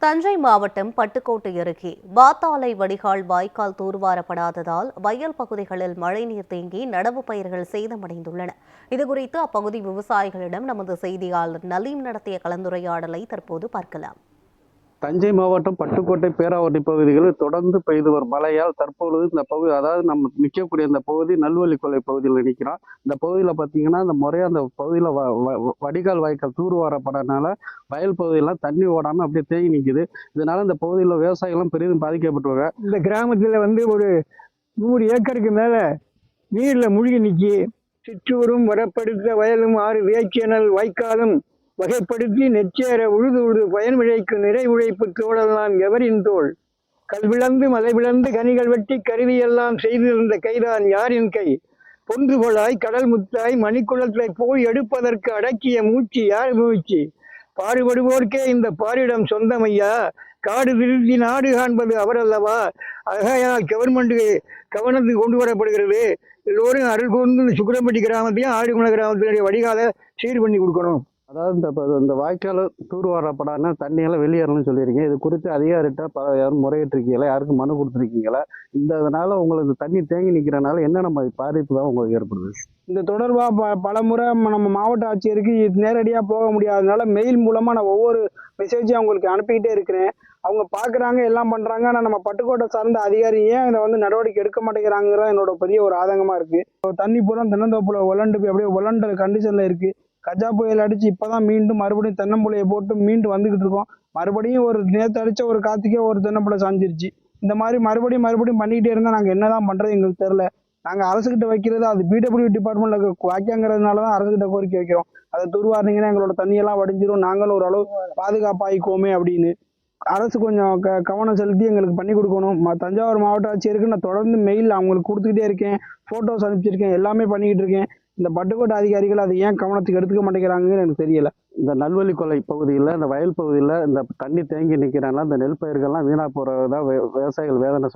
தஞ்சை மாவட்டம் பட்டுக்கோட்டை அருகே வாத்தாலை வடிகால் வாய்க்கால் தூர்வாரப்படாததால் வயல் பகுதிகளில் மழைநீர் தேங்கி நடவு பயிர்கள் சேதமடைந்துள்ளன. இதுகுறித்து அப்பகுதி விவசாயிகளிடம் நமது செய்தியாளர் நலீம் நடத்திய கலந்துரையாடலை தற்போது பார்க்கலாம். தஞ்சை மாவட்டம் பட்டுக்கோட்டை பேராவட்டி பகுதிகளில் தொடர்ந்து பெய்து வரும் மழையால் தற்பொழுது இந்த பகுதி, அதாவது நம்ம நிற்கக்கூடிய இந்த பகுதி நல்வழி கொலை பகுதியில் நிற்கிறோம். இந்த பகுதியில் பார்த்தீங்கன்னா இந்த முறையாக அந்த பகுதியில் வடிகால் வாய்க்கால் தூர்வாரப்படனால வயல் பகுதியெல்லாம் தண்ணி ஓடாமல் அப்படியே தேங்கி நிற்குது. இதனால இந்த பகுதியில் விவசாயிகளும் பெரிதும் பாதிக்கப்பட்டுருவாங்க. இந்த கிராமத்தில் ஒரு 100 ஏக்கருக்கு மேலே நீரில் மூழ்கி நிற்கி சிற்றூரும் வரப்படுத்த வயலும் 6 வேக்கியனல் வாய்க்காலும் வகைப்படுத்தி நெச்சேர உழுது பயன் விளைக்கு நிறை உழைப்பு தோழலாம் எவரின் தோல் கல்விழந்து மலை விழந்து கனிகள் வெட்டி கருவியெல்லாம் செய்திருந்த கைதான் யாரின் கை பொன்று கொளாய் கடல் முத்தாய் மணிக்குளத்தை போய் எடுப்பதற்கு அடக்கிய மூச்சு யார் மூச்சு பாடுபடுவோர்க்கே இந்த பாரிடம் சொந்தமையா காடு திருத்தி நாடு காண்பது அவரல்லவா. ஆகையால் கவர்மெண்ட் கவனத்துக்கு கொண்டு வரப்படுகிறது. எல்லோரும் அருள் கொண்டு சுக்கரம்பட்டி கிராமத்தையும் ஆடிக்குள கிராமத்தினுடைய வடிகாலை சீர் பண்ணி கொடுக்கணும். அதாவது இந்த வாய்க்கால் தூர்வாரப்படாதுன்னா தண்ணியெல்லாம் வெளியேறணும்னு சொல்லியிருக்கீங்க. இது குறித்து அதிகாரிகிட்ட யாரும் முறையிட்டிருக்கீங்களா? யாருக்கும் மனு கொடுத்துருக்கீங்களா? இதனால உங்களுக்கு தண்ணி தேங்கி நிற்கிறனால என்னென்ன பாதிப்பு தான் உங்களுக்கு ஏற்படுது? இந்த தொடர்பாக பல முறை நம்ம மாவட்ட ஆட்சியருக்கு நேரடியாக போக முடியாததுனால மெயில் மூலமாக நான் ஒவ்வொரு மெசேஜையும் அவங்களுக்கு அனுப்பிக்கிட்டே இருக்கிறேன். அவங்க பார்க்குறாங்க, எல்லாம் பண்ணுறாங்க. ஆனால் நம்ம பட்டுக்கோட்டை சார்ந்த அதிகாரி ஏன் இதை நடவடிக்கை எடுக்க மாட்டேங்கிறாங்கிறத என்னோட பெரிய ஒரு ஆதங்கமாக இருக்குது. தண்ணி பூரா தென்னந்தோப்புல உலண்டு போய் அப்படியே உலண்ட கண்டிஷனில் இருக்குது. கஜா புயல் அடிச்சு இப்பதான் மறுபடியும் தென்னம்புளையை போட்டு மீண்டு வந்துகிட்டு இருக்கோம். மறுபடியும் ஒரு நேற்று அடிச்ச ஒரு காத்துக்கே ஒரு தென்னம்புளை சாஞ்சிருச்சு. இந்த மாதிரி மறுபடியும் பண்ணிக்கிட்டே இருந்தா நாங்க என்னதான் பண்றது எங்களுக்கு தெரியல. நாங்க அரசுகிட்ட வைக்கிறது அது பிடபிள்யூ டிபார்ட்மெண்ட்ல வாய்க்காங்கிறதுனாலதான் அரசுகிட்ட கோரிக்கை வைக்கிறோம். அதை துருவாருங்கன்னா எங்களோட தண்ணியெல்லாம் வடிஞ்சிரும், நாங்களும் ஒரு அளவு பாதுகாப்பாயிக்கோமே அப்படின்னு அரசு கொஞ்சம் கவனம் செலுத்தி எங்களுக்கு பண்ணி கொடுக்கணும். தஞ்சாவூர் மாவட்ட ஆட்சியருக்கு நான் தொடர்ந்து மெயில் அவங்களுக்கு கொடுத்துக்கிட்டே இருக்கேன், போட்டோஸ் அனுப்பிச்சிருக்கேன், எல்லாமே பண்ணிக்கிட்டு இருக்கேன். இந்த பட்டுக்கோட்டை அதிகாரிகள் அதை ஏன் கவனத்துக்கு எடுத்துக்க மாட்டேங்கிறாங்கன்னு எனக்கு தெரியல. இந்த நல்வழி கொலை பகுதியில், இந்த வயல் பகுதியில் இந்த தண்ணி தேங்கி நிற்கிறனால இந்த நெல் பயிர்கள்லாம் வீணா போறதா விவசாயிகள் வேதனை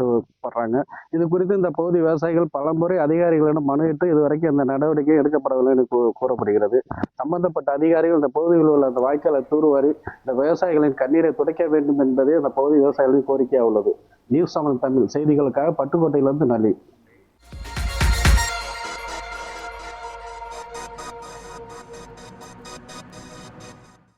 படுறாங்க. இது குறித்து இந்த பகுதி விவசாயிகள் பலமுறை அதிகாரிகளிடம் மனுவிட்டு இதுவரைக்கும் இந்த நடவடிக்கை எடுக்கப்படவில்லை என்று கூறப்படுகிறது. சம்பந்தப்பட்ட அதிகாரிகள் இந்த பகுதியில் உள்ள அந்த வாய்க்காலை தூர்வாரி இந்த விவசாயிகளின் கண்ணீரை துடைக்க வேண்டும் என்பதே அந்த பகுதி விவசாயிகளின் கோரிக்கையாக உள்ளது. நியூஸ் 7 தமிழ் செய்திகளுக்காக பட்டுக்கோட்டையிலிருந்து நலி.